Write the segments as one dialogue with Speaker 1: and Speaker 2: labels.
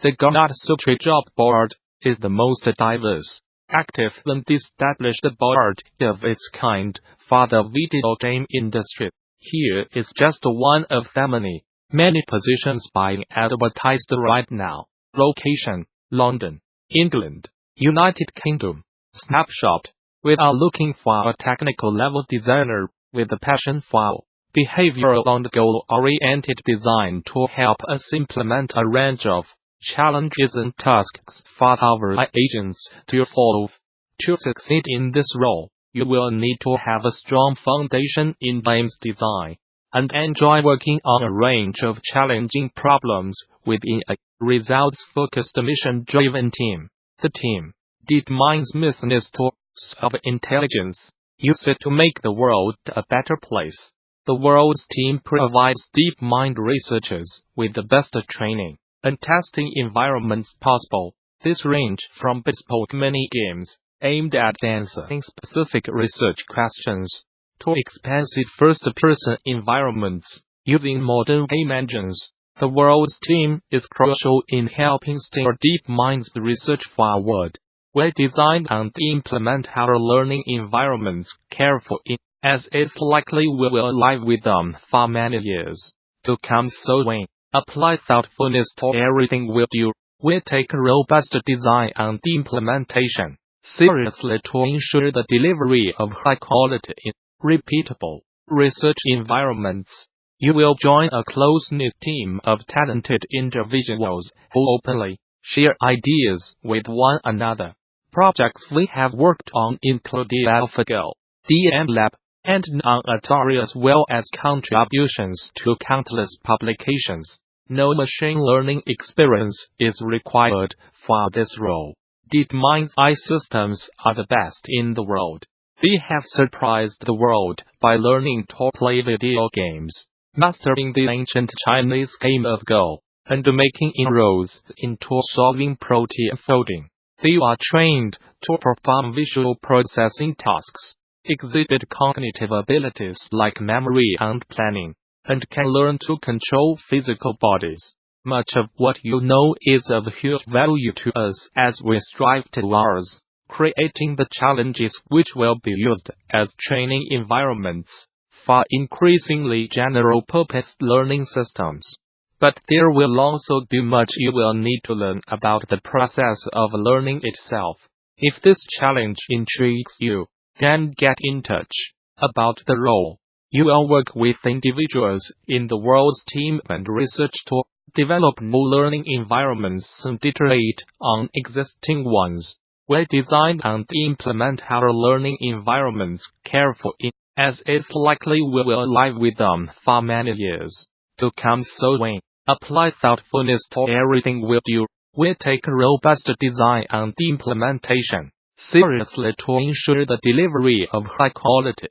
Speaker 1: The Gamasutra job board is the most diverse, active and established board of its kind for the video game industry. Here is just one of the many positions being advertised right now. Location: London, England, United Kingdom. Snapshot: we are looking for a technical level designer with a passion for behavioral and goal-oriented design to help us implement a range of challenges and tasks for our agents to solve. To succeed in this role, you will need to have a strong foundation in games design and enjoy working on a range of challenging problems within a results-focused mission-driven team. The team, DeepMind's mission is to solve intelligence, use it to make the world a better place. The world's team provides DeepMind researchers with the best training and testing environments possible. This range from bespoke mini-games aimed at answering specific research questions to expensive first-person environments using modern game engines. The world's team is crucial in helping steer DeepMind's research forward. We design and implement our learning environments carefully, as it's likely we will live with them for many years to come. So when apply thoughtfulness to everything we do, we take robust design and implementation seriously to ensure the delivery of high-quality, repeatable research environments. You will join a close-knit team of talented individuals who openly share ideas with one another. Projects we have worked on include the AlphaGo, DMLab, and non-Atari, as well as contributions to countless publications. No machine learning experience is required for this role. DeepMind's AI systems are the best in the world. They have surprised the world by learning to play video games, mastering the ancient Chinese game of Go, and making inroads into solving protein folding. They are trained to perform visual processing tasks, exhibit cognitive abilities like memory and planning, and can learn to control physical bodies. Much of what you know is of huge value to us as we strive towards creating the challenges which will be used as training environments for increasingly general-purpose learning systems. But there will also be much you will need to learn about the process of learning itself. If this challenge intrigues you, then get in touch about the role. You will work with individuals in the world's team and research to develop new learning environments and iterate on existing ones. We design and implement our learning environments carefully, as it's likely we will live with them for many years to come. So when apply thoughtfulness to everything we do, we take robust design and implementation seriously to ensure the delivery of high-quality,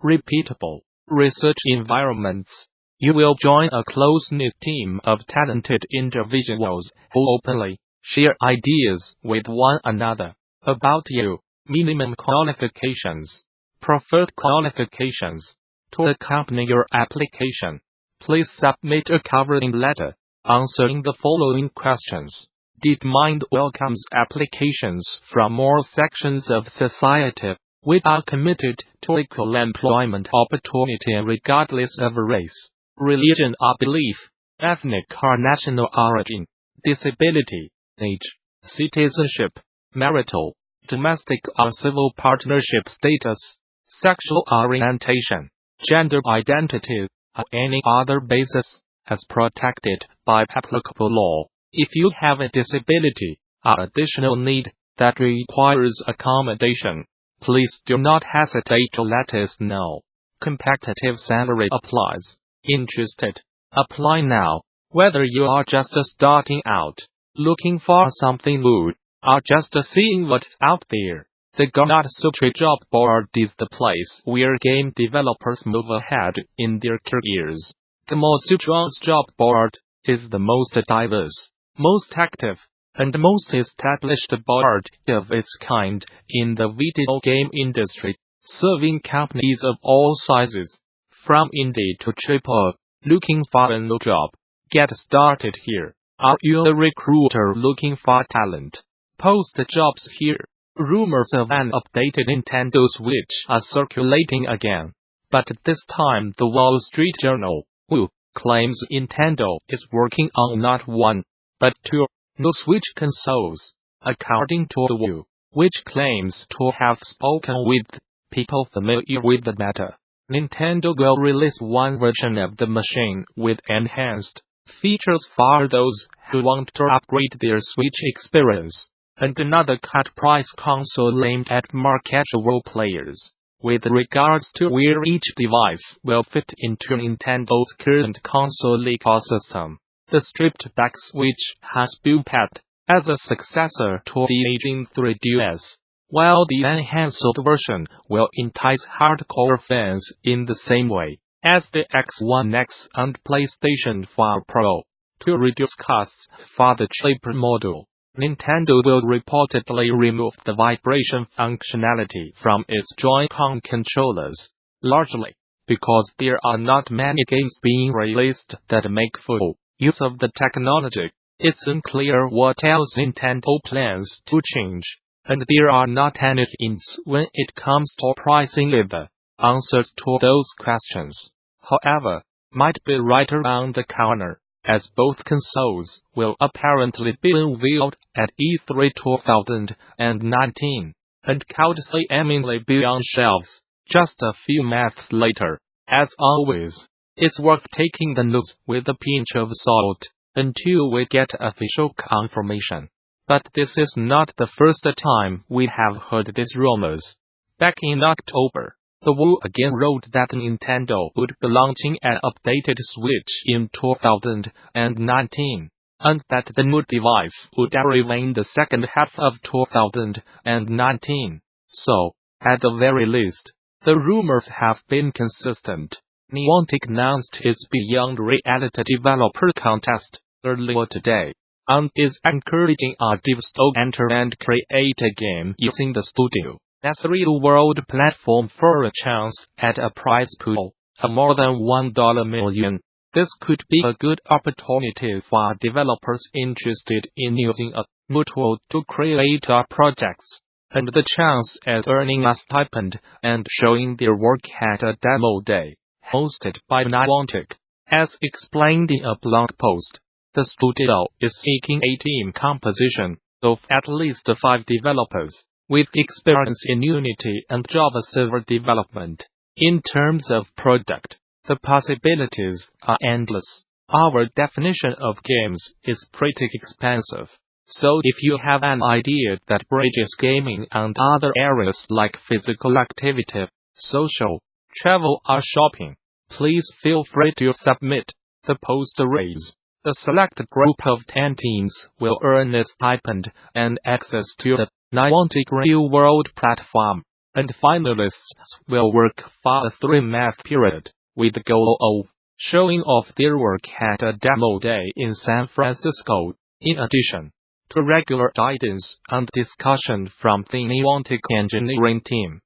Speaker 1: repeatable research environments. You will join a close-knit team of talented individuals who openly share ideas with one another. About you: minimum qualifications. Preferred qualifications. To accompany your application, please submit a covering letter answering the following questions. DeepMind welcomes applications from all sections of society. We are committed to equal employment opportunity regardless of race, religion or belief, ethnic or national origin, disability, age, citizenship, marital, domestic or civil partnership status, sexual orientation, gender identity, or any other basis, as protected by applicable law. If you have a disability or additional need that requires accommodation, please do not hesitate to let us know. Competitive salary applies. Interested? Apply now. Whether you are just starting out, looking for something new, or just seeing what's out there, the Gamasutra job board is the place where game developers move ahead in their careers. Gamasutra's job board is the most diverse, most active, and most established board of its kind in the video game industry, serving companies of all sizes, from indie to AAA. Looking for a new job? Get started here. Are you a recruiter looking for talent? Post jobs here. Rumors of an updated Nintendo Switch are circulating again. But this time the Wall Street Journal, WHO, claims Nintendo is working on not one, but two new Switch consoles. According to the WHO, which claims to have spoken with people familiar with the matter, Nintendo will release one version of the machine with enhanced features for those who want to upgrade their Switch experience, and another cut-price console aimed at more casual players. With regards to where each device will fit into Nintendo's current console ecosystem, the stripped-back Switch has been pegged as a successor to the aging 3DS, while the enhanced version will entice hardcore fans in the same way as the X1 X and PlayStation 5 Pro. To reduce costs for the cheaper model, Nintendo will reportedly remove the vibration functionality from its Joy-Con controllers, largely because there are not many games being released that make full use of the technology. It's unclear what else Nintendo plans to change, and there are not any hints when it comes to pricing either. Answers to those questions, however, might be right around the corner, as both consoles will apparently be unveiled at E3 2019, and could seemingly be on shelves just a few months later. As always, it's worth taking the news with a pinch of salt until we get official confirmation. But this is not the first time we have heard these rumors. Back in October, the WHO again wrote that Nintendo would be launching an updated Switch in 2019, and that the new device would arrive in the second half of 2019. So, at the very least, the rumors have been consistent. Niantic announced its Beyond Reality Developer Contest earlier today, and is encouraging artists to enter and create a game using the studio as a real-world platform for a chance at a prize pool of more than $1 million. This could be a good opportunity for developers interested in using a new tool to create projects, and the chance at earning a stipend and showing their work at a demo day hosted by Niantic. As explained in a blog post, the studio is seeking a team composition of at least 5 developers with experience in Unity and Java server development. In terms of product, the possibilities are endless. Our definition of games is pretty expansive. So if you have an idea that bridges gaming and other areas like physical activity, social, travel or shopping, please feel free to submit. The post reads: a select group of 10 teams will earn a stipend and access to the Niantic real-world platform, and finalists will work for a 3-month period, with the goal of showing off their work at a demo day in San Francisco. In addition to regular guidance and discussion from the Niantic engineering team,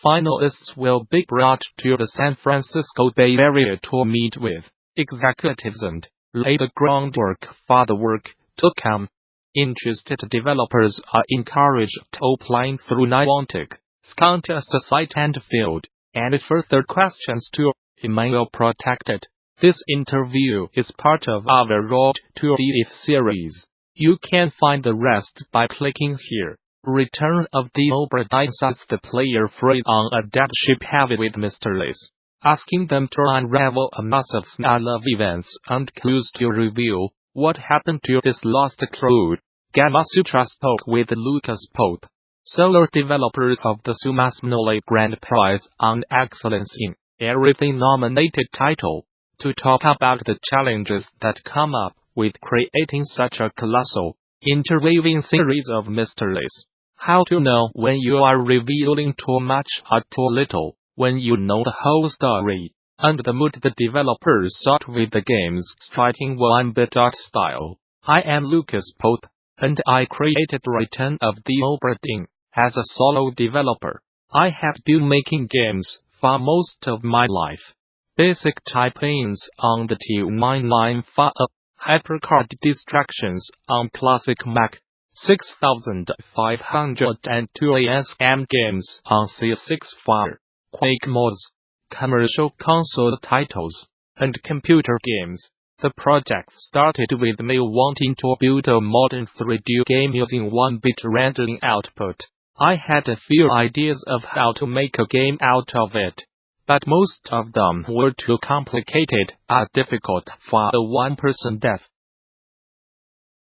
Speaker 1: finalists will be brought to the San Francisco Bay Area to meet with executives and lay the groundwork for the work to come. Interested developers are encouraged to apply through Niantic's contest site and field any further questions to email protected. This interview is part of our Road to the If series. You can find the rest by clicking here. Return of the Obra Dinn sets the player free on a dead ship heavy with mysteries, asking them to unravel a mass of snarl events and clues to reveal what happened to this lost crew. Gamasutra spoke with Lucas Pope, solo developer of the Sumasmole Grand Prize on Excellence in Everything nominated title, to talk about the challenges that come up with creating such a colossal, interweaving series of mysteries. How to know when you are revealing too much or too little, when you know the whole story, and the mood the developers sought with the game's striking 1-bit art style. I am Lucas Pope, and I created Return of the Obra Dinn as a solo developer. I have been making games for most of my life. Basic type-ins on the 299 for a hypercard distractions on classic Mac, 6502 ASM games on C6 Fire, Quake mods, commercial console titles, and computer games. The project started with me wanting to build a modern 3D game using 1-bit rendering output. I had a few ideas of how to make a game out of it, but most of them were too complicated or difficult for a one-person dev.